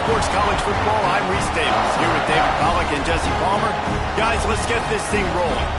Sports College Football. I'm Reese Davis, here with David Pollack and Jesse Palmer. Guys, let's get this thing rolling.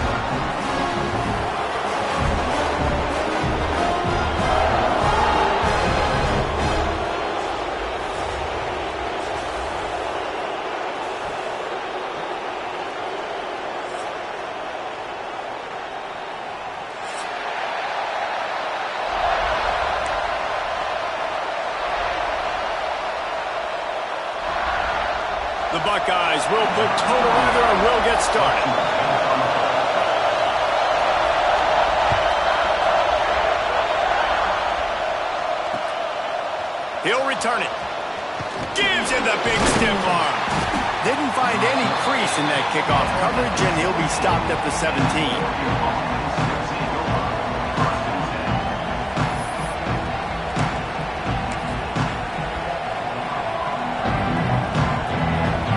The Buckeyes will put total weather and will get started. He'll return it. Gives him the big stiff arm. Didn't find any crease in that kickoff coverage, and he'll be stopped at the 17.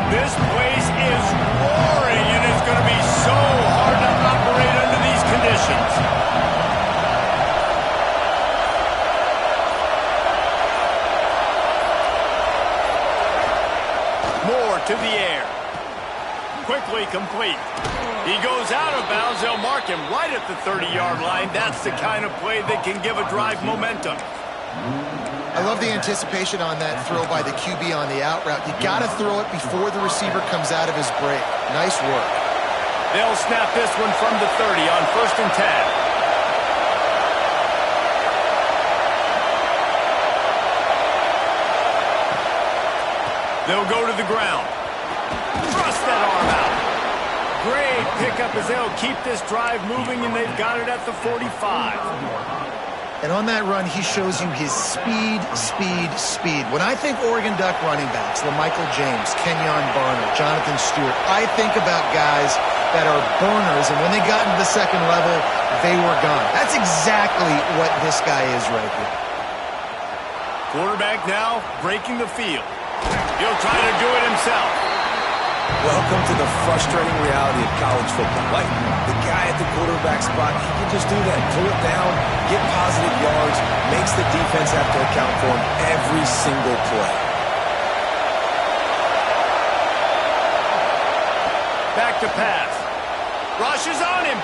This place is roaring, and it's going to be so hard to operate under these conditions. Moore to the air. Quickly complete. He goes out of bounds. They'll mark him right at the 30-yard line. That's the kind of play that can give a drive momentum. I love the anticipation on that throw by the QB on the out route. You got to throw it before the receiver comes out of his break. Nice work. They'll snap this one from the 30 on 1st and 10. They'll go to the ground. Thrust that arm out. Great pickup as they'll keep this drive moving, and they've got it at the 45. And on that run, he shows you his speed, speed, speed. When I think Oregon Duck running backs, LaMichael James, Kenyon Barner, Jonathan Stewart, I think about guys that are burners, and when they got into the second level, they were gone. That's exactly what this guy is right here. Quarterback now breaking the field. He'll try to do it himself. Welcome to the frustrating reality of college football. Like, the guy at the quarterback spot, he can just do that. Pull it down, get positive yards, makes the defense have to account for him every single play. Back to pass. Rush is on him.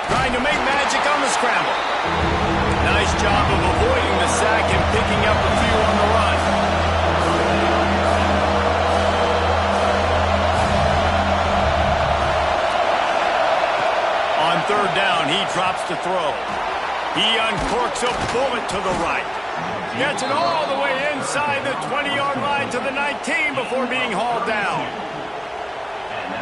Trying to make magic on the scramble. Nice job of avoiding the sack and picking up a few on the run. On 3rd down, he drops to throw. He uncorks a bullet to the right. Gets it all the way inside the 20-yard line to the 19 before being hauled down.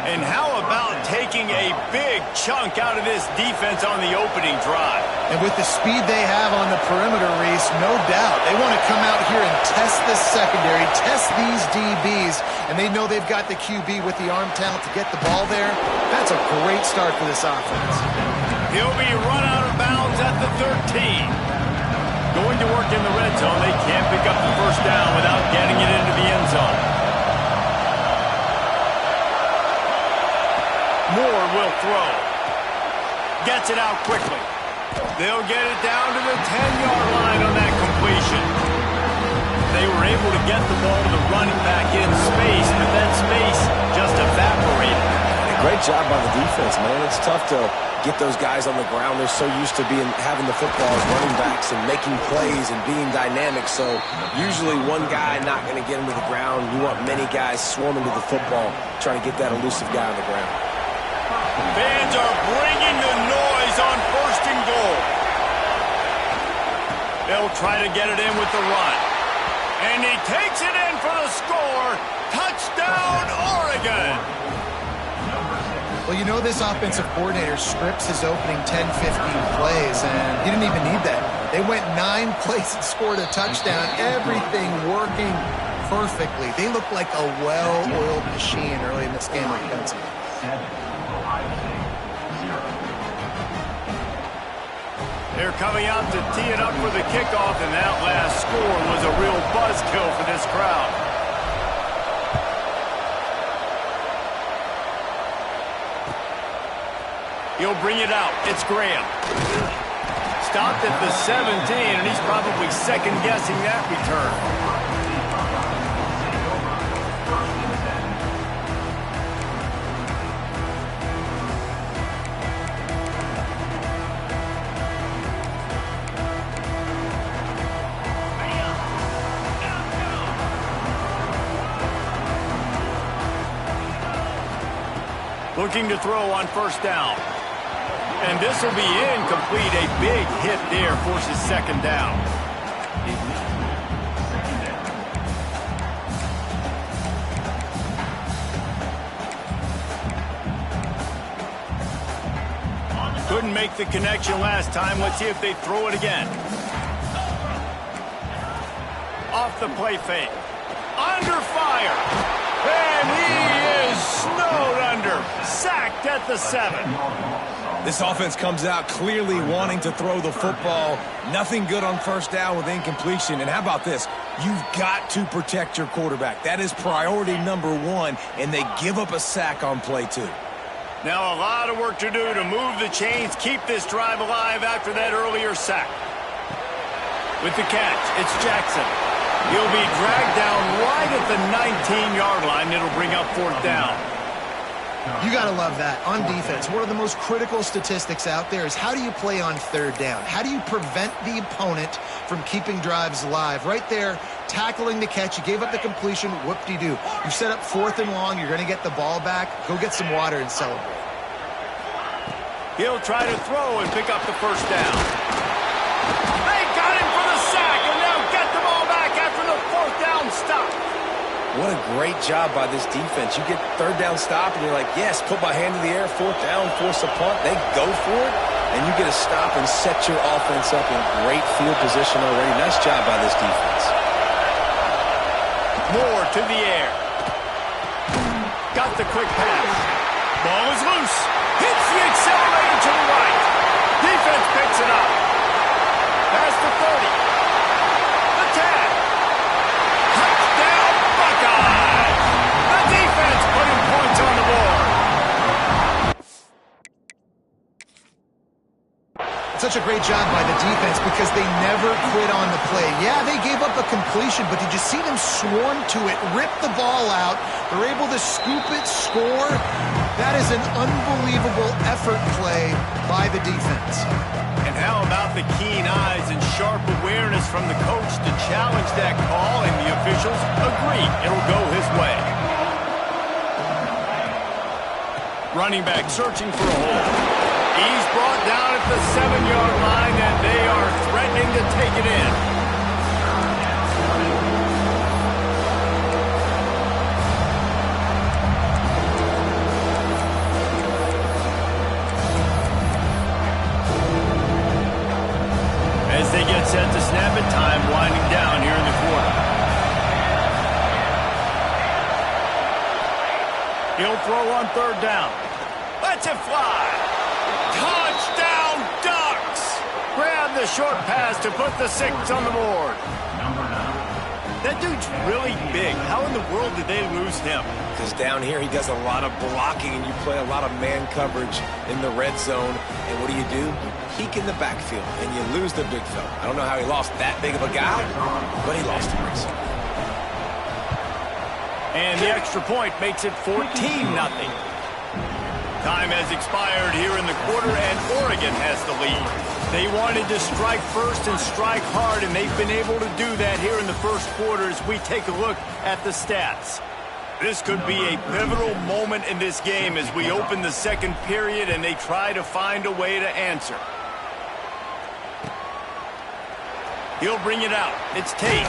And how about taking a big chunk out of this defense on the opening drive? And with the speed they have on the perimeter, Reese, no doubt. They want to come out here and test this secondary, test these DBs, and they know they've got the QB with the arm talent to get the ball there. That's a great start for this offense. He'll be run out of bounds at the 13. Going to work in the red zone. They can't pick up the first down without getting it into the end zone. Moore will throw. Gets it out quickly. They'll get it down to the 10-yard line on that completion. They were able to get the ball to the running back in space, but that space just evaporated. Great job by the defense, man. It's tough to get those guys on the ground. They're so used to having the football as running backs and making plays and being dynamic. So usually one guy not going to get him to the ground. You want many guys swarming to the football, trying to get that elusive guy on the ground. Fans are bringing the noise on 1st and goal. They'll try to get it in with the run. And he takes it in for the score. Touchdown, Oregon! Well, you know this offensive coordinator scripts his opening 10, 15 plays, and he didn't even need that. They went 9 plays and scored a touchdown. Everything working perfectly. They look like a well-oiled machine early in this game offensively. They're coming out to tee it up for the kickoff, and that last score was a real buzzkill for this crowd. He'll bring it out. It's Graham. Stopped at the 17, and he's probably second-guessing that return. Looking to throw on first down. And this will be incomplete. A big hit there forces second down. Couldn't make the connection last time. Let's see if they throw it again. Off the play fake. Under fire. And he is snowed under. Sacked at the 7. This offense comes out clearly wanting to throw the football. Nothing good on first down with incompletion. And how about this? You've got to protect your quarterback. That is priority number 1, and they give up a sack on play 2. Now a lot of work to do to move the chains, keep this drive alive after that earlier sack. With the catch, it's Jackson. He'll be dragged down right at the 19-yard line. It'll bring up fourth down. You got to love that. On defense, one of the most critical statistics out there is how do you play on third down? How do you prevent the opponent from keeping drives alive? Right there, tackling the catch. You gave up the completion. Whoop-de-doo. You set up fourth and long. You're going to get the ball back. Go get some water and celebrate. He'll try to throw and pick up the first down. They got him for the sack, and they'll get the ball back after the fourth down stop. What a great job by this defense. You get third down stop, and you're like, yes, put my hand in the air, fourth down, force a punt. They go for it, and you get a stop and set your offense up in great field position already. Nice job by this defense. Moore to the air. Got the quick pass. Ball is loose. Hits the accelerator to the right. Defense picks it up. Past the 30. The tag. Touchdown Buckeyes. The defense putting points on the board. Such a great job by the defense because they never quit on the play. Yeah, they gave up a completion, but did you see them swarm to it, rip the ball out? They're able to scoop it, score. That is an unbelievable effort play by the defense. And how about the keen eyes and sharp awareness from the coach to challenge that call, and the officials agree it'll go his way. Running back searching for a hole. He's brought down at the 7-yard line, and they are threatening to take it in. As they get set to snap it, time winding down here in the quarter. He'll throw on third down. Lets it fly. Touchdown Ducks! Grab the short pass to put the 6 on the board. That dude's really big. How in the world did they lose him? Because down here he does a lot of blocking, and you play a lot of man coverage in the red zone. And what do? You peek in the backfield, and you lose the big fella. I don't know how he lost that big of a guy, but he lost him. And the extra point makes it 14-0. Time has expired here in the quarter, and Oregon has the lead. They wanted to strike first and strike hard, and they've been able to do that here in the first quarter as we take a look at the stats. This could be a pivotal moment in this game as we open the second period and they try to find a way to answer. He'll bring it out. It's Tate.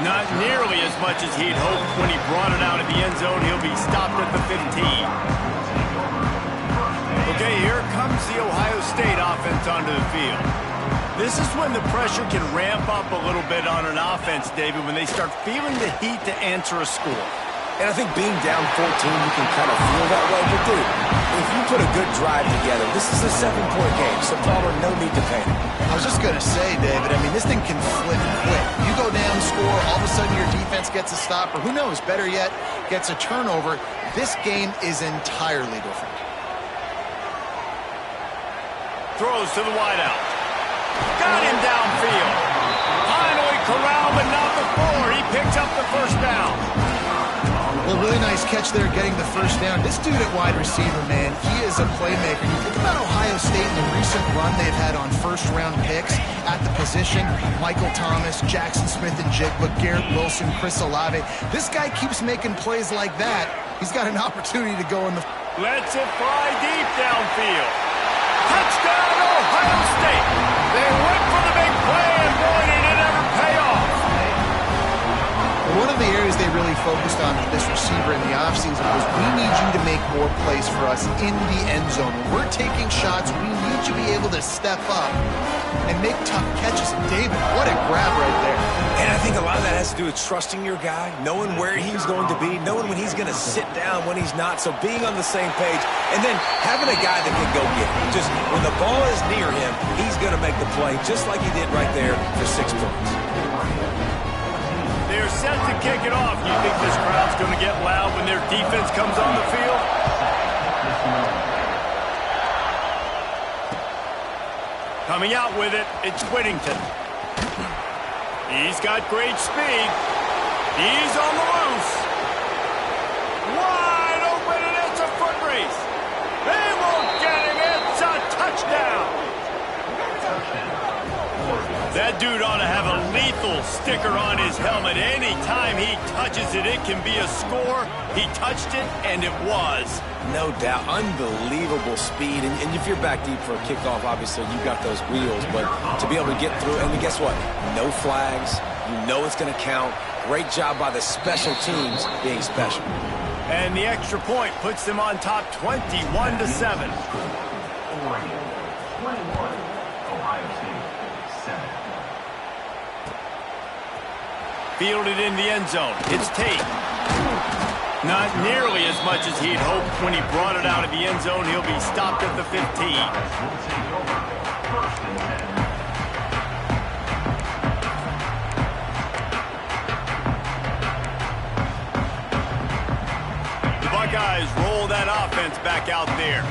Not nearly as much as he'd hoped when he brought it out of the end zone. He'll be stopped at the 15. Okay, here comes the Ohio State offense onto the field. This is when the pressure can ramp up a little bit on an offense, David, when they start feeling the heat to answer a score. And I think being down 14, you can kind of feel that way. But, dude, if you put a good drive together, this is a 7-point game, so Palmer, no need to panic. I was just going to say, David, I mean, this thing can flip quick. You go down, score, all of a sudden your defense gets a stop, or who knows, better yet, gets a turnover. This game is entirely different. Throws to the wideout. Got him downfield. Finally corralled, but not before. He picks up the first down. Well, really nice catch there getting the first down. This dude at wide receiver, man, he is a playmaker. You think about Ohio State and the recent run they've had on first-round picks at the position. Michael Thomas, Jackson Smith and Jigba, Garrett Wilson, Chris Olave. This guy keeps making plays like that. He's got an opportunity to go in the Lets it fly deep downfield. Touchdown, Ohio State. They went for the big play, and boy, did it ever pay off. One of the areas they really focused on with this receiver in the offseason was we need you to make more plays for us in the end zone. When we're taking shots, we need you to be able to step up and make tough catches. And David, what a grab right there. And I think a lot of that has to do with trusting your guy, knowing where he's going to be, knowing when he's going to sit down, when he's not. So being on the same page, and then having a guy that can go get it. Just when the ball is near him, he's going to make the play, just like he did right there for 6 points. They're set to kick it off. You think this crowd's going to get loud when their defense comes on the field? Coming out with it, it's Whittington. He's got great speed. He's on the loose. Wide open, and it's a foot race. They won't get him. It's a touchdown. That dude ought to have a lethal sticker on his helmet. Anytime he touches it, it can be a score. He touched it, and it was. No doubt. Unbelievable speed. And if you're back deep for a kickoff, obviously you got those wheels. But to be able to get through, and guess what? No flags. You know it's going to count. Great job by the special teams being special. And the extra point puts them on top 21-7. Fielded in the end zone. It's Tate. Not nearly as much as he'd hoped when he brought it out of the end zone. He'll be stopped at the 15. The Buckeyes roll that offense back out there.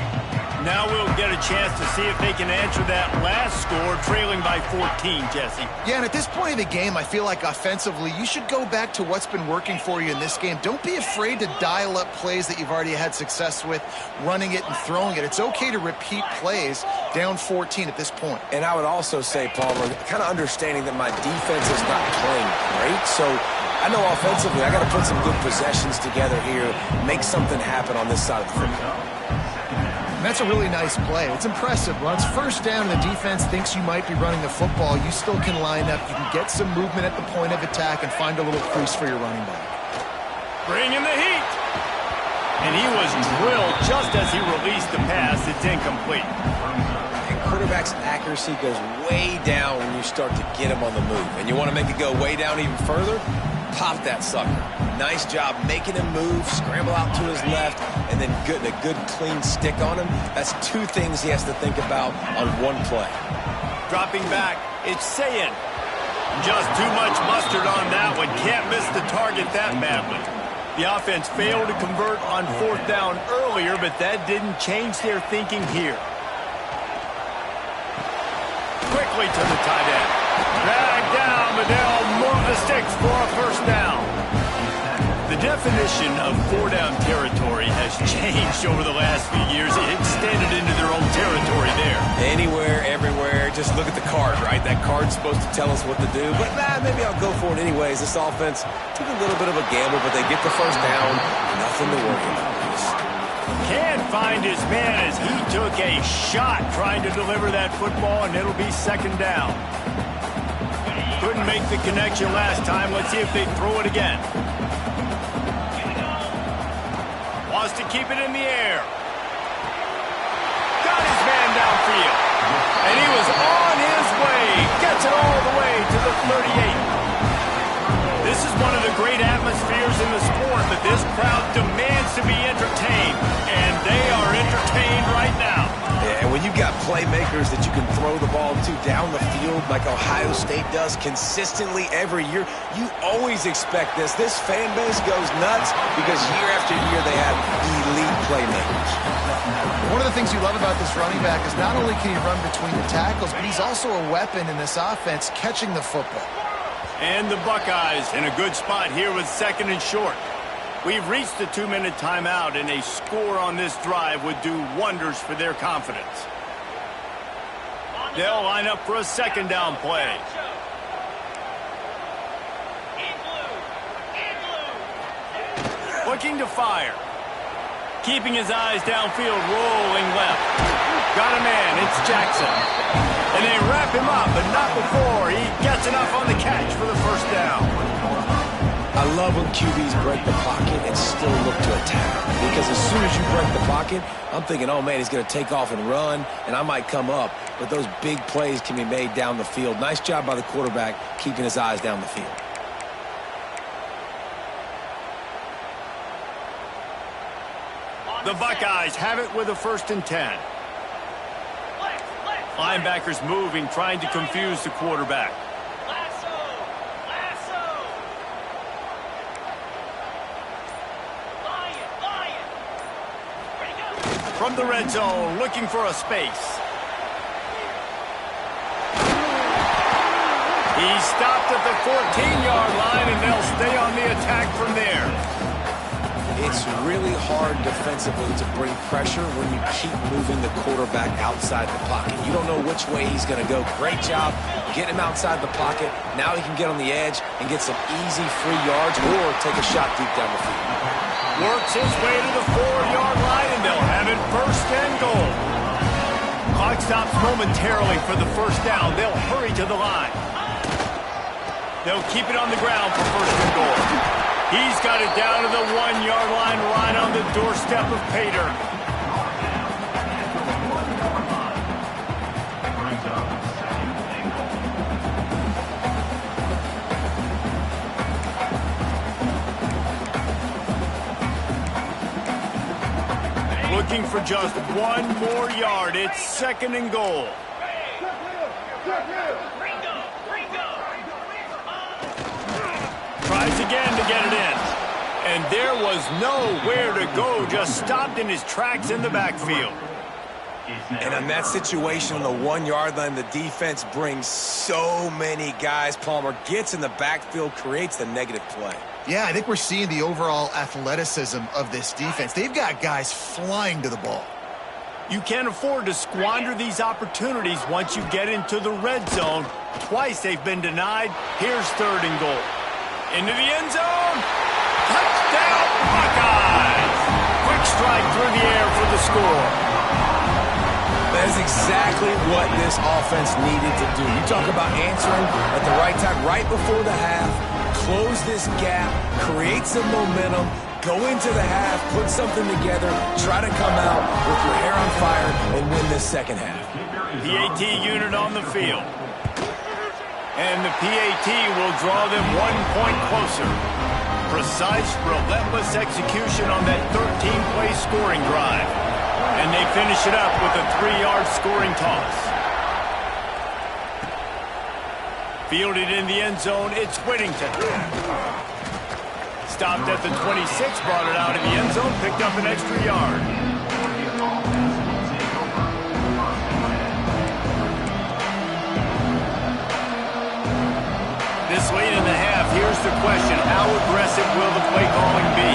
Now we'll get a chance to see if they can answer that last score, trailing by 14, Jesse. Yeah, and at this point of the game, I feel like offensively, you should go back to what's been working for you in this game. Don't be afraid to dial up plays that you've already had success with, running it and throwing it. It's okay to repeat plays down 14 at this point. And I would also say, Palmer, kind of understanding that my defense is not playing great, so I know offensively I got to put some good possessions together here, make something happen on this side of the football. And that's a really nice play. It's impressive. When it's first down and the defense thinks you might be running the football, you still can line up. You can get some movement at the point of attack and find a little crease for your running back. Bring in the heat. And he was drilled just as he released the pass. It's incomplete. And quarterback's accuracy goes way down when you start to get him on the move. And you want to make it go way down even further? Pop that sucker. Nice job making him move, scramble out to his left, and then getting a good clean stick on him. That's 2 things he has to think about on one play. Dropping back, it's Ncaa. Just too much mustard on that one. Can't miss the target that badly. The offense failed to convert on 4th down earlier, but that didn't change their thinking here. Quickly to the tight end. Dragged down, but they'll move the sticks for a first down. The definition of 4-down territory has changed over the last few years. It extended into their own territory there. Anywhere, everywhere, just look at the card, right? That card's supposed to tell us what to do, but maybe I'll go for it anyways. This offense took a little bit of a gamble, but they get the first down. Nothing to worry about. Can't find his man as he took a shot trying to deliver that football, and it'll be 2nd down. Couldn't make the connection last time. Let's see if they throw it again. Wants to keep it in the air. Got his man downfield. And he was on his way. Gets it all the way to the 38. This is one of the great atmospheres in the sport, but this crowd demands to be entertained. And they are entertained right now. Yeah, and when you got playmakers that you can throw the ball to down the field like Ohio State does consistently every year, you always expect this. This fan base goes nuts because year after year they have elite playmakers. One of the things you love about this running back is not only can he run between the tackles, but he's also a weapon in this offense catching the football. And the Buckeyes in a good spot here with 2nd and short. We've reached the 2-minute timeout, and a score on this drive would do wonders for their confidence. They'll line up for a 2nd down play. Looking to fire. keeping his eyes downfield, rolling left. Got a man, it's Jackson. And they wrap him up, but not before he gets enough on the catch for the first down. I love when QBs break the pocket and still look to attack. Because as soon as you break the pocket, I'm thinking, oh, man, he's going to take off and run, and I might come up. But those big plays can be made down the field. Nice job by the quarterback keeping his eyes down the field. The Buckeyes have it with a 1st and 10. Linebackers moving, trying to confuse the quarterback. From the red zone, looking for a space. He stopped at the 14-yard line, and they'll stay on the attack from there. It's really hard defensively to bring pressure when you keep moving the quarterback outside the pocket. You don't know which way he's going to go. Great job getting him outside the pocket. Now he can get on the edge and get some easy free yards or take a shot deep down the field. Works his way to the 4-yard line, and they'll have it 1st and goal. Clock stops momentarily for the 1st down. They'll hurry to the line. They'll keep it on the ground for 1st and goal. He's got it down to the 1-yard line, right on the doorstep of Pater. Looking for just 1 more yard. It's 2nd and goal. Tries again to get it in. And there was nowhere to go, just stopped in his tracks in the backfield. And on that situation on the 1-yard line, the defense brings so many guys. Palmer gets in the backfield, creates the negative play. Yeah, I think we're seeing the overall athleticism of this defense. They've got guys flying to the ball. You can't afford to squander these opportunities once you get into the red zone. Twice they've been denied. Here's 3rd and goal. Into the end zone. Touchdown, Buckeyes! Quick strike through the air for the score. That is exactly what this offense needed to do. You talk about answering at the right time, right before the half, close this gap, create some momentum, go into the half, put something together, try to come out with your hair on fire and win this 2nd half. PAT unit on the field. And the PAT will draw them 1 point closer. Precise, relentless execution on that 13-play scoring drive. And they finish it up with a 3-yard scoring toss. Fielded in the end zone, it's Whittington. Stopped at the 26, brought it out of the end zone, picked up an extra yard. This late in the half, here's the question. How aggressive will the play calling be?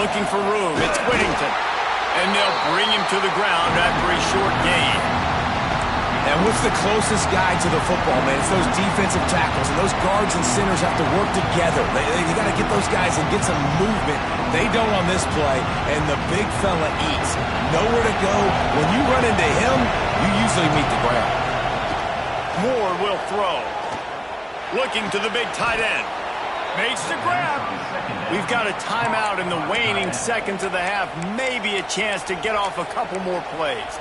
Looking for room, it's Whittington. And they'll bring him to the ground after a short gain. And what's the closest guy to the football, man? It's those defensive tackles, and those guards and centers have to work together. They got to get those guys and get some movement. They don't on this play, and the big fella eats. Nowhere to go. When you run into him, you usually meet the ground. Moore will throw. Looking to the big tight end. Makes the grab. We've got a timeout in the waning seconds of the half. Maybe a chance to get off a couple more plays.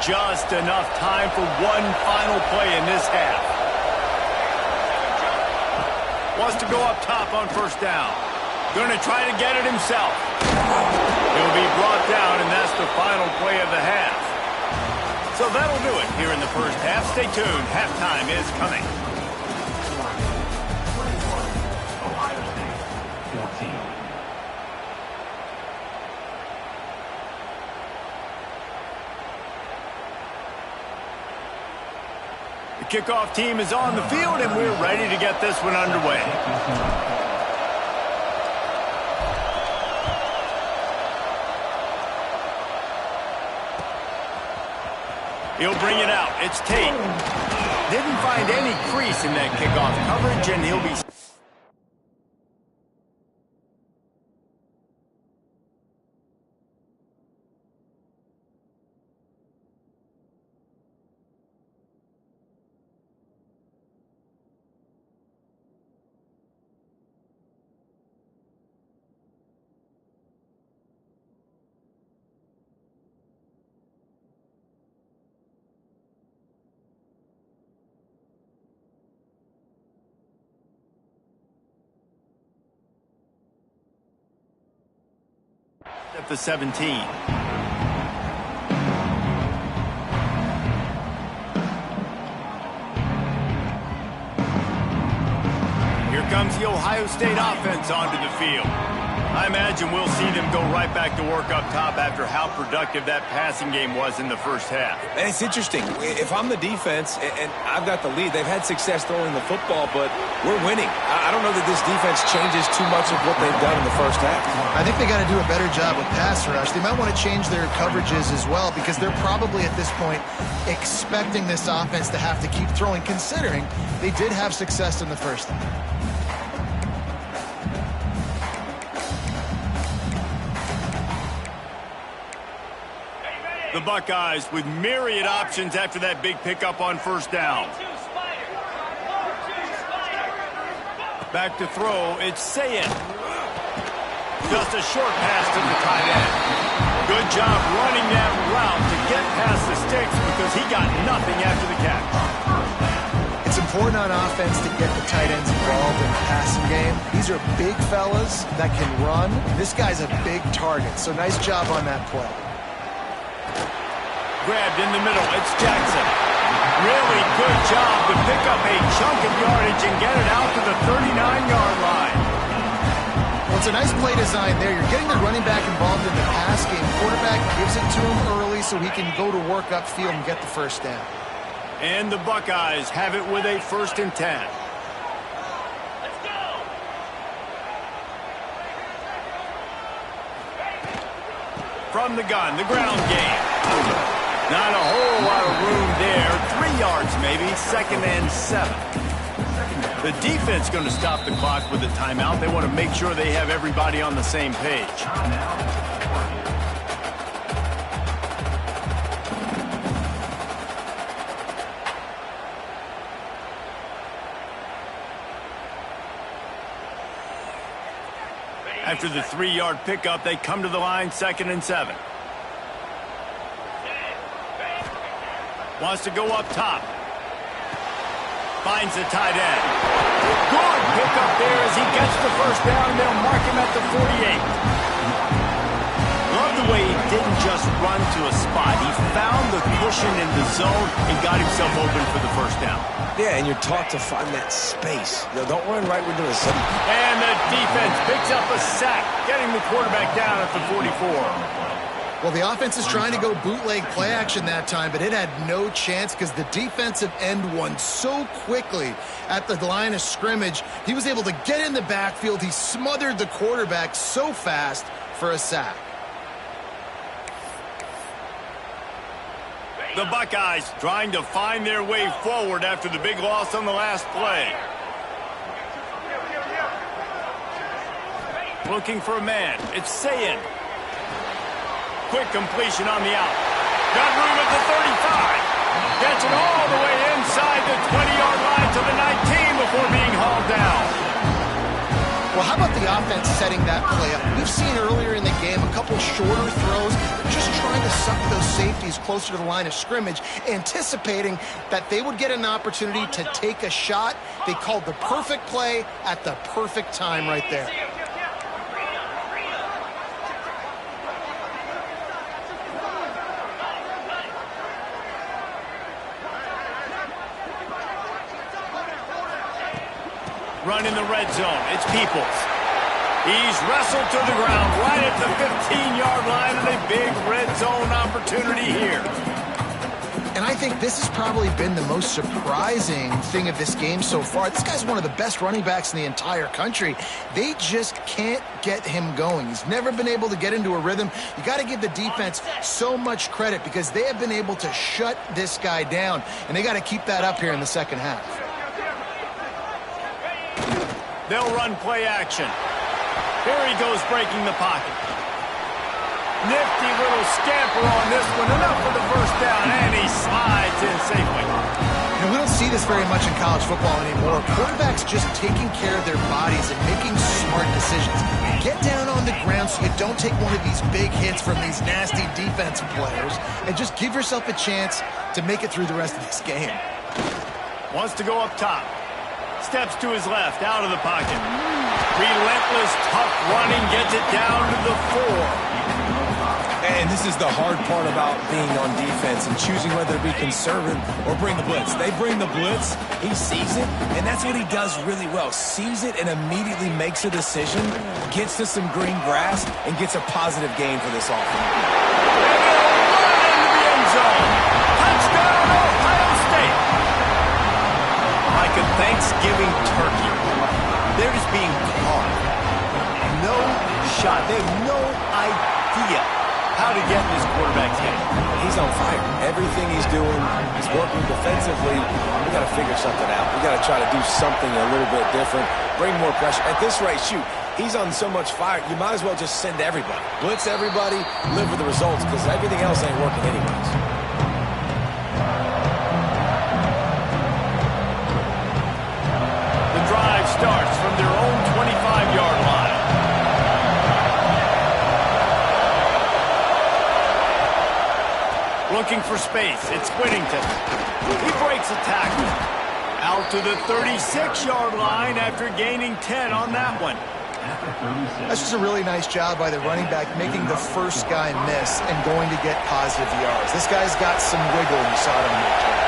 Just enough time for one final play in this half. Wants to go up top on 1st down. Going to try to get it himself. He'll be brought down, and that's the final play of the half. So that'll do it here in the 1st half. Stay tuned. Halftime is coming. The kickoff team is on the field, and we're ready to get this one underway. He'll bring it out. It's Tate. Didn't find any crease in that kickoff coverage, and he'll be... at the 17. Here comes the Ohio State offense onto the field. I imagine we'll see them go right back to work up top after how productive that passing game was in the first half. And it's interesting. If I'm the defense and I've got the lead, they've had success throwing the football, but we're winning. I don't know that this defense changes too much of what they've done in the first half. I think they got to do a better job with pass rush. They might want to change their coverages as well because they're probably at this point expecting this offense to have to keep throwing, considering they did have success in the first half. The Buckeyes with myriad options after that big pickup on first down. Back to throw, it's Ncaa. Just a short pass to the tight end. Good job running that route to get past the sticks because he got nothing after the catch. It's important on offense to get the tight ends involved in the passing game. These are big fellas that can run. This guy's a big target, so nice job on that play. Grabbed in the middle, it's Jackson. Really good job to pick up a chunk of yardage and get it out to the 39-yard line. Well, it's a nice play design there. You're getting the running back involved in the pass game. Quarterback gives it to him early so he can go to work upfield and get the first down. And the Buckeyes have it with a 1st and 10. Let's go! From the gun, the ground game. Not a whole lot of room there. 3 yards maybe, 2nd and 7. The defense going to stop the clock with a timeout. They want to make sure they have everybody on the same page. After the 3-yard pickup, they come to the line, 2nd and 7. Wants to go up top. Finds the tight end. Good pickup there as he gets the first down, and they'll mark him at the 48. Love the way he didn't just run to a spot. He found the cushion in the zone and got himself open for the first down. Yeah, and you're taught to find that space. Don't run right into the center. And the defense picks up a sack, getting the quarterback down at the 44. Well, the offense is trying to go bootleg play action that time, but it had no chance because the defensive end won so quickly at the line of scrimmage. He was able to get in the backfield. He smothered the quarterback so fast for a sack. The Buckeyes trying to find their way forward after the big loss on the last play. Looking for a man. It's Ncaa. Quick completion on the out. Got room at the 35. Gets it all the way inside the 20-yard line to the 19 before being hauled down. Well, how about the offense setting that play up? We've seen earlier in the game a couple shorter throws, just trying to suck those safeties closer to the line of scrimmage, anticipating that they would get an opportunity to take a shot. They called the perfect play at the perfect time right there. Run in the red zone. It's Peoples. He's wrestled to the ground right at the 15-yard line and a big red zone opportunity here. And And I think this has probably been the most surprising thing of this game so far. This guy's one of the best running backs in the entire country. They just can't get him going. He's never been able to get into a rhythm. You got to give the defense so much credit because they have been able to shut this guy down, and they got to keep that up here in the second half. They'll run play action. Here he goes breaking the pocket. Nifty little scamper on this one. Enough for the first down, and he slides in safely. And we don't see this very much in college football anymore. Quarterbacks just taking care of their bodies and making smart decisions. Get down on the ground so you don't take one of these big hits from these nasty defensive players, and just give yourself a chance to make it through the rest of this game. Wants to go up top. Steps to his left, out of the pocket. Relentless, tough running, gets it down to the 4. And this is the hard part about being on defense and choosing whether to be conservative or bring the blitz. They bring the blitz, he sees it, and that's what he does really well. Sees it and immediately makes a decision, gets to some green grass, and gets a positive gain for this offense. Into the end zone. Touchdown, Ohio State. Like a Thanksgiving turkey. They're just being carved. No shot. They have no idea how to get in this quarterback's head. He's on fire. Everything he's doing, he's working defensively. We got to figure something out. We got to try to do something a little bit different, bring more pressure. At this rate, shoot, he's on so much fire, you might as well just send everybody. Blitz everybody, live with the results, because everything else ain't working anyways. The drive starts from their own 25-yard line. Looking for space. It's Whittington. He breaks a tackle. Out to the 36-yard line after gaining 10 on that one. That's just a really nice job by the running back, making the first guy miss and going to get positive yards. This guy's got some wiggle, and you saw it in the play.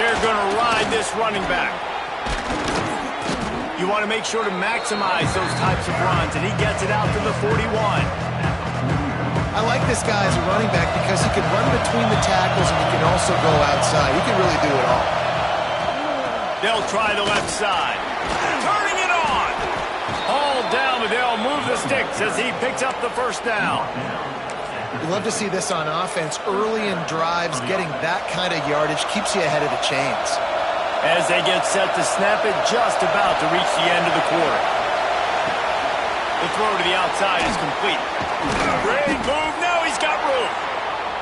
They're going to ride this running back. You want to make sure to maximize those types of runs, and he gets it out to the 41. I like this guy as a running back because he can run between the tackles and he can also go outside. He can really do it all. They'll try the left side. Turning it on. All down, but they'll move the sticks as he picks up the first down. You love to see this on offense. Early in drives, getting that kind of yardage keeps you ahead of the chains. As they get set to snap it, just about to reach the end of the quarter. The throw to the outside is complete. Great move. Now he's got room.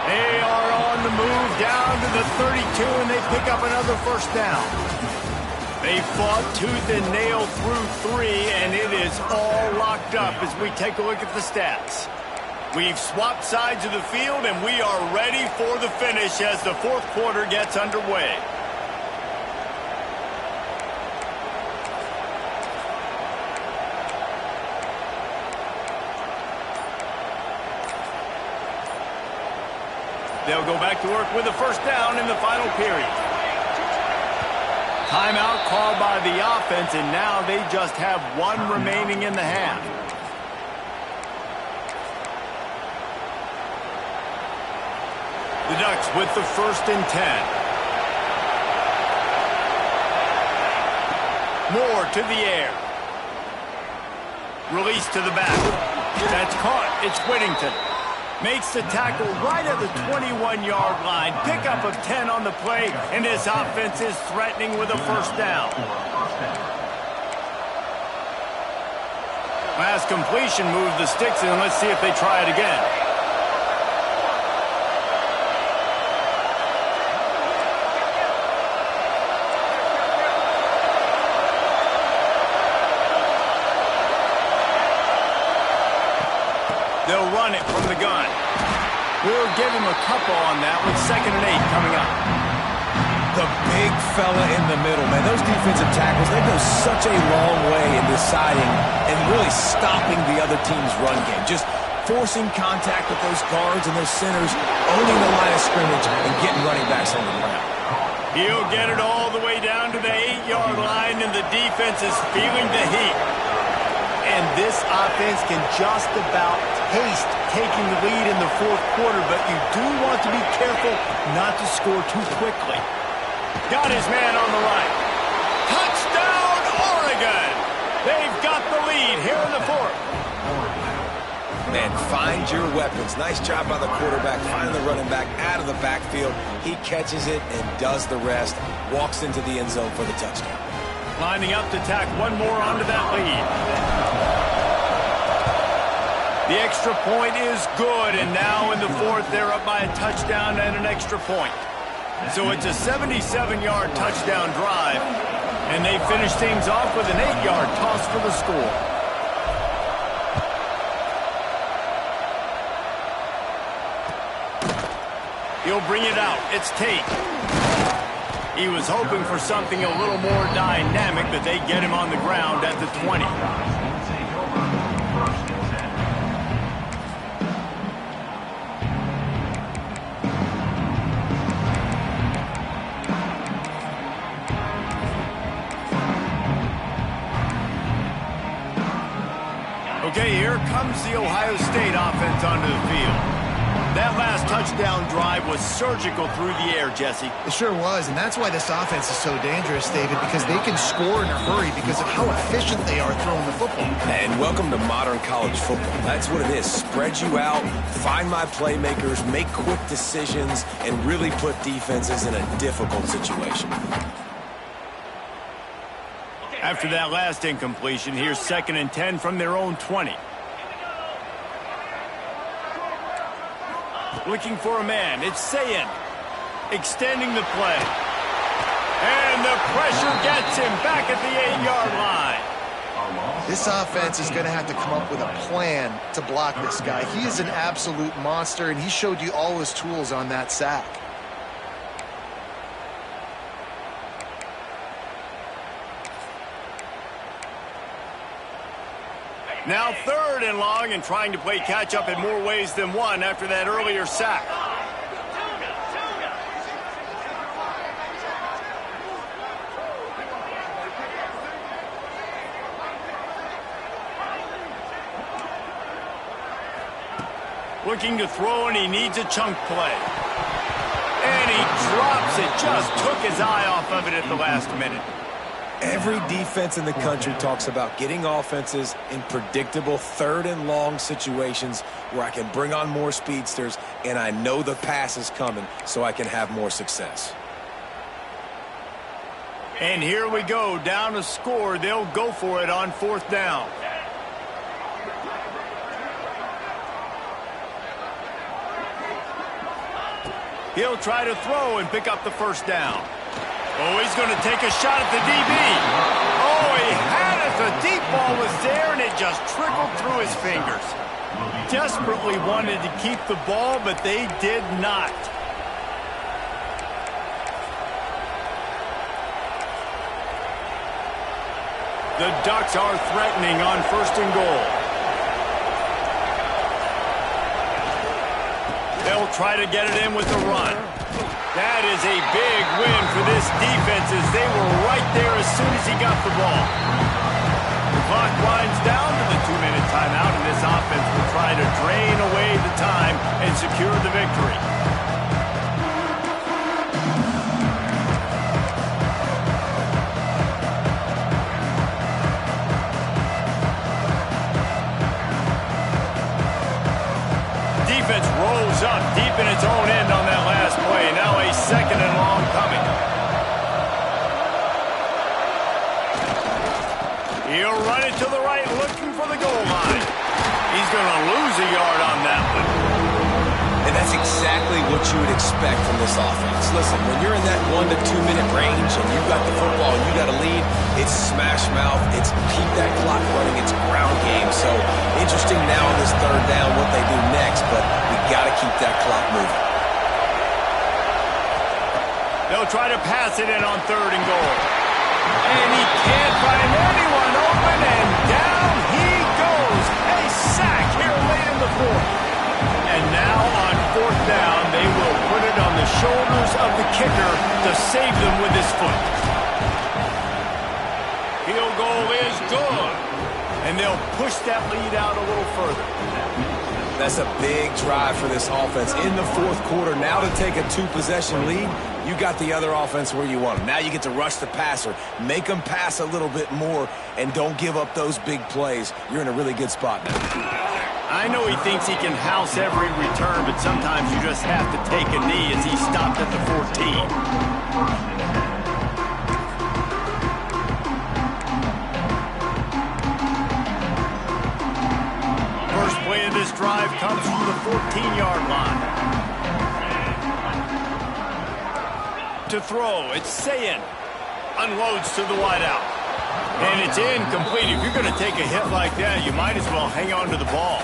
They are on the move down to the 32, and they pick up another first down. They fought tooth and nail through 3, and it is all locked up as we take a look at the stats. We've swapped sides of the field, and we are ready for the finish as the fourth quarter gets underway. They'll go back to work with a first down in the final period. Timeout called by the offense, and now they just have 1 remaining in the half. The Ducks with the 1st and 10. Moore to the air. Release to the back. That's caught. It's Whittington. Makes the tackle right at the 21-yard line. Pickup of 10 on the play, and this offense is threatening with a first down. Last completion moves the sticks, and let's see if they try it again. They'll run it from the gun. We'll give him a couple on that with 2nd and 8 coming up. The big fella in the middle, man. Those defensive tackles, they go such a long way in deciding and really stopping the other team's run game. Just forcing contact with those guards and those centers, owning the line of scrimmage and getting running backs on the ground. He'll get it all the way down to the 8-yard line, and the defense is feeling the heat. And this offense can just about taste taking the lead in the fourth quarter, but you do want to be careful not to score too quickly. Got his man on the right. Touchdown, Oregon! They've got the lead here in the fourth. Man, find your weapons. Nice job by the quarterback, finding the running back out of the backfield. He catches it and does the rest. Walks into the end zone for the touchdown. Lining up to tack one more onto that lead. The extra point is good, and now in the fourth, they're up by a touchdown and an extra point. So it's a 77-yard touchdown drive, and they finish things off with an 8-yard toss for the score. He'll bring it out. It's Tate. He was hoping for something a little more dynamic, but they get him on the ground at the 20. Okay, here comes the Ohio State offense onto the field. That last touchdown drive was surgical through the air, Jesse. It sure was, and that's why this offense is so dangerous, David, because they can score in a hurry because of how efficient they are throwing the football. And welcome to modern college football. That's what it is. Spread you out, find my playmakers, make quick decisions, and really put defenses in a difficult situation. After that last incompletion, here's 2nd and 10 from their own 20. Looking for a man. It's Ncaa. Extending the play. And the pressure gets him back at the 8-yard line. This offense is going to have to come up with a plan to block this guy. He is an absolute monster, and he showed you all his tools on that sack. Now 3rd and long, and trying to play catch-up in more ways than one after that earlier sack. Looking to throw, and he needs a chunk play. And he drops it. Just took his eye off of it at the last minute. Every defense in the country talks about getting offenses in predictable 3rd and long situations where I can bring on more speedsters and I know the pass is coming so I can have more success. And here we go, down a score. They'll go for it on 4th down. He'll try to throw and pick up the 1st down. Oh, he's going to take a shot at the DB. Oh, he had it. The deep ball was there, and it just trickled through his fingers. Desperately wanted to keep the ball, but they did not. The Ducks are threatening on 1st and goal. They'll try to get it in with a run. That is a big win for this defense as they were right there as soon as he got the ball. The clock winds down to the 2-minute timeout, and this offense will try to drain away the time and secure the victory. Defense rolls up deep in its own end on that last play. Now a 2nd and long coming. He'll run it to the right, looking for the goal line. He's going to lose a yard on that one. And that's exactly what you would expect from this offense. Listen, when you're in that 1 to 2 minute range and you've got the football and you got a lead, it's smash mouth, it's keep that clock running, it's ground game. So interesting now on this 3rd down what they do next, but we got to keep that clock moving. They'll try to pass it in on 3rd and goal. And he can't find anyone open, and down he goes. A sack here late in the 4th. And now on 4th down, they will put it on the shoulders of the kicker to save them with his foot. Field goal is good. And And they'll push that lead out a little further. That's a big drive for this offense in the fourth quarter. Now to take a 2-possession lead, you got the other offense where you want them. Now you get to rush the passer, make them pass a little bit more, and don't give up those big plays. You're in a really good spot now. I know he thinks he can house every return, but sometimes you just have to take a knee as he stopped at the 14. This drive comes from the 14-yard line. To throw, it's Ncaa. Unloads to the wideout. And it's incomplete. If you're going to take a hit like that, you might as well hang on to the ball.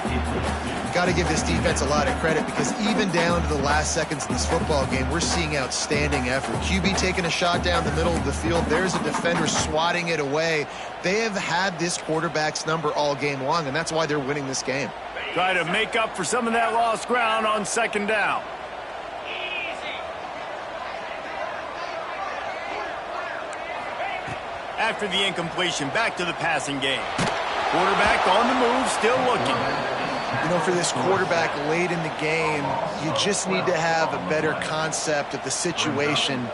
Got to give this defense a lot of credit because even down to the last seconds of this football game, we're seeing outstanding effort. QB taking a shot down the middle of the field. There's a defender swatting it away. They have had this quarterback's number all game long, and that's why they're winning this game. Try to make up for some of that lost ground on second down. After the incompletion, back to the passing game. Quarterback on the move, still looking. You know, for this quarterback late in the game, you just need to have a better concept of the situation.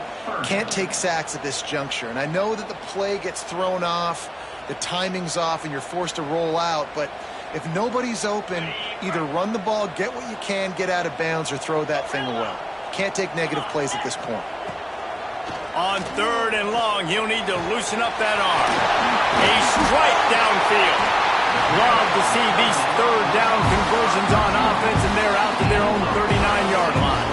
Can't take sacks at this juncture. And I know that the play gets thrown off, the timing's off, and you're forced to roll out, but if nobody's open, either run the ball, get what you can, get out of bounds, or throw that thing away. Can't take negative plays at this point. On third and long, he'll need to loosen up that arm. A strike downfield. Love to see these third down conversions on offense, and they're out to their own 39-yard line.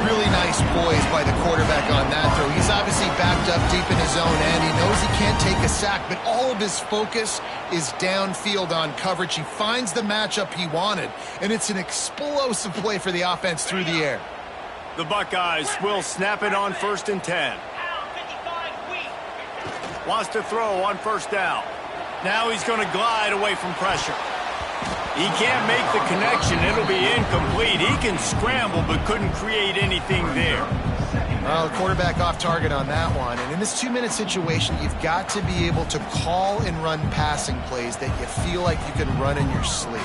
Really nice poise by the quarterback on that throw. He's obviously backed up deep in his own end. He knows he can't take a sack, but all of his focus is downfield on coverage. He finds the matchup he wanted, and it's an explosive play for the offense through the air. The Buckeyes will snap it on 1st and 10. Wants to throw on first down. Now he's going to glide away from pressure. He can't make the connection. It'll be incomplete. He can scramble, but couldn't create anything there. Well, the quarterback off target on that one. And in this 2-minute situation, you've got to be able to call and run passing plays that you feel like you can run in your sleep.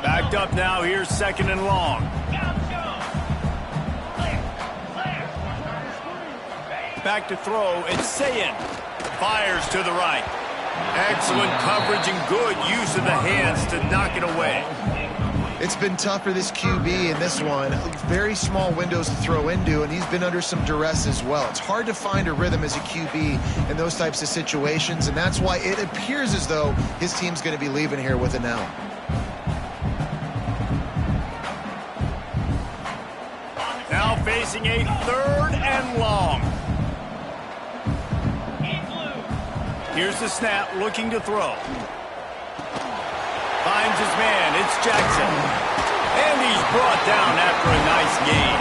Backed up now. Here's 2nd and long. Back to throw. It's Ncaa. Fires to the right. Excellent coverage and good use of the hands to knock it away. It's been tough for this QB in this one. Very small windows to throw into, and he's been under some duress as well. It's hard to find a rhythm as a QB in those types of situations, and that's why it appears as though his team's going to be leaving here with an L. Now facing a 3rd and long. Here's the snap, looking to throw. Finds his man, it's Jackson. And he's brought down after a nice gain.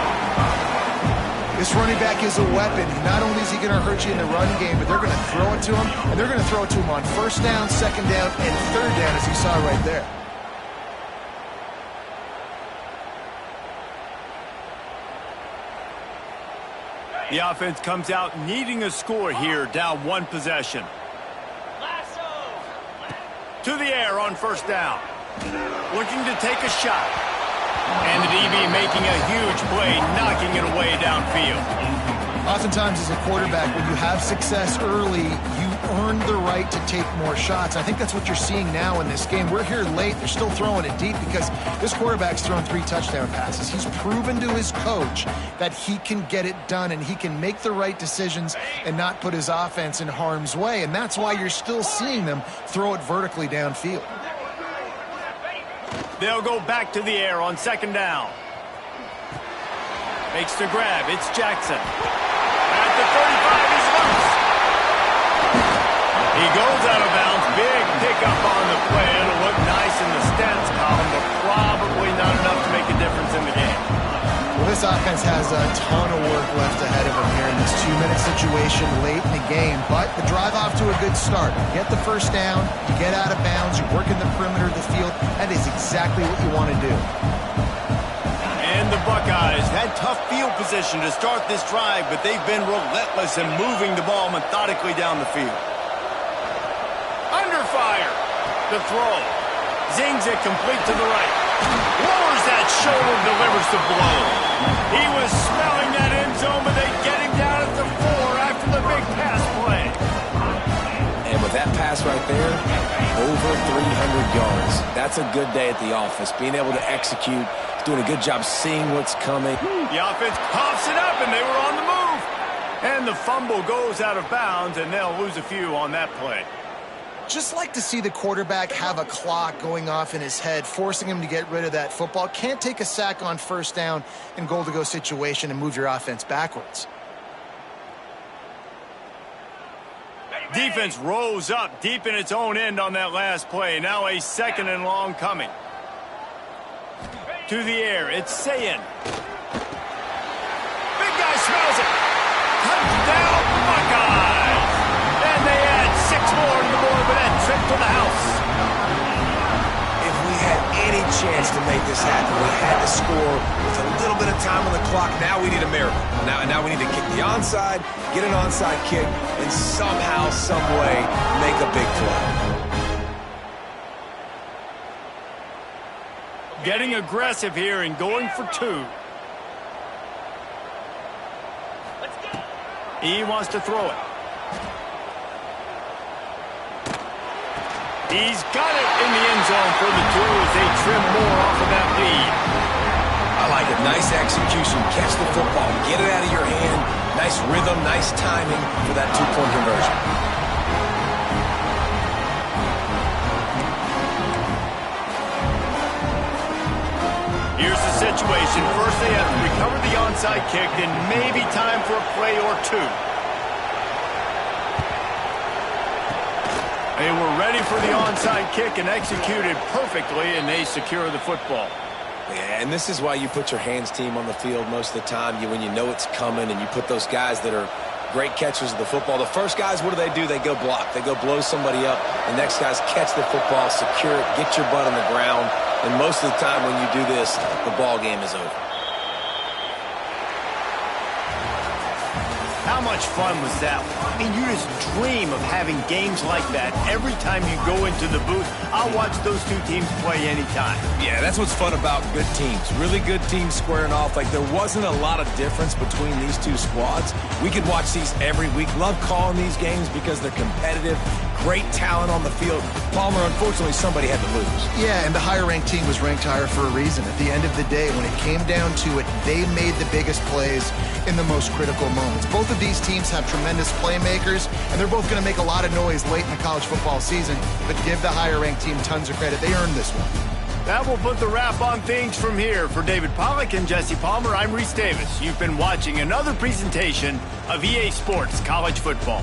This running back is a weapon. Not only is he going to hurt you in the run game, but they're going to throw it to him, and they're going to throw it to him on 1st down, 2nd down, and 3rd down, as you saw right there. The offense comes out needing a score here, down 1 possession. To the air on 1st down. Looking to take a shot. And the DB making a huge play, knocking it away downfield. Oftentimes as a quarterback, when you have success early, you earn the right to take more shots. I think that's what you're seeing now in this game. We're here late. They're still throwing it deep because this quarterback's thrown 3 touchdown passes. He's proven to his coach that he can get it done and he can make the right decisions and not put his offense in harm's way. And that's why you're still seeing them throw it vertically downfield. They'll go back to the air on 2nd down. Makes the grab. It's Jackson. At the 35, he's loose. He goes out of bounds. Big pickup on the play. It'll look nice in the stats column, but probably not enough to make a difference in the game. Well, this offense has a ton of work left ahead of them here in this 2-minute situation late in the game, but the drive off to a good start. You get the 1st down, you get out of bounds, you work in the perimeter of the field. That is exactly what you want to do. And And the Buckeyes had tough field position to start this drive, but they've been relentless in moving the ball methodically down the field. Under fire. The throw. Zings it complete to the right. Lowers that shoulder, delivers the blow. He was smelling that end zone, but they get him down at the 4 after the big pass play. And with that pass right there, over 300 yards. That's a good day at the office. Being able to execute, doing a good job seeing what's coming. The offense coughs it up, and they were on the move. And the fumble goes out of bounds, and they'll lose a few on that play. Just like to see the quarterback have a clock going off in his head, forcing him to get rid of that football. Can't take a sack on first down in goal-to-go situation and move your offense backwards. Defense rose up deep in its own end on that last play. Now a 2nd and long coming. To the air, it's Ncaa. Big guy smells it. Touchdown, Buckeyes. And they add 6 more to the board with that trip to the house. If we had any chance to make this happen, we had to score with a little bit of time on the clock. Now we need a miracle. Now we need to kick the onside, get an onside kick, and somehow, some way, make a big play. Getting aggressive here and going for 2. Let's go. He wants to throw it. He's got it in the end zone for the 2 as they trim more off of that lead. I like it. Nice execution. Catch the football. Get it out of your hand. Nice rhythm, nice timing for that 2-point conversion. Here's the situation. First they have to recover the onside kick, then maybe time for a play or 2. They were ready for the onside kick and executed perfectly, and they secure the football. Yeah, and this is why you put your hands team on the field most of the time. When you know it's coming, and you put those guys that are great catchers of the football. The first guys, what do? They go block. They go blow somebody up. The next guys catch the football, secure it, get your butt on the ground. And most of the time when you do this, the ball game is over. How much fun was that? I mean, you just dream of having games like that every time you go into the booth. I'll watch those 2 teams play anytime. Yeah, that's what's fun about good teams. Really good teams squaring off. Like, there wasn't a lot of difference between these 2 squads. We could watch these every week. Love calling these games because they're competitive. Great talent on the field. Palmer, unfortunately, somebody had to lose. Yeah, and the higher-ranked team was ranked higher for a reason. At the end of the day, when it came down to it, they made the biggest plays in the most critical moments. Both of these teams have tremendous playmakers, and they're both going to make a lot of noise late in the college football season, but give the higher-ranked team tons of credit. They earned this one. That will put the wrap on things from here. For David Pollack and Jesse Palmer, I'm Reese Davis. You've been watching another presentation of EA Sports College Football.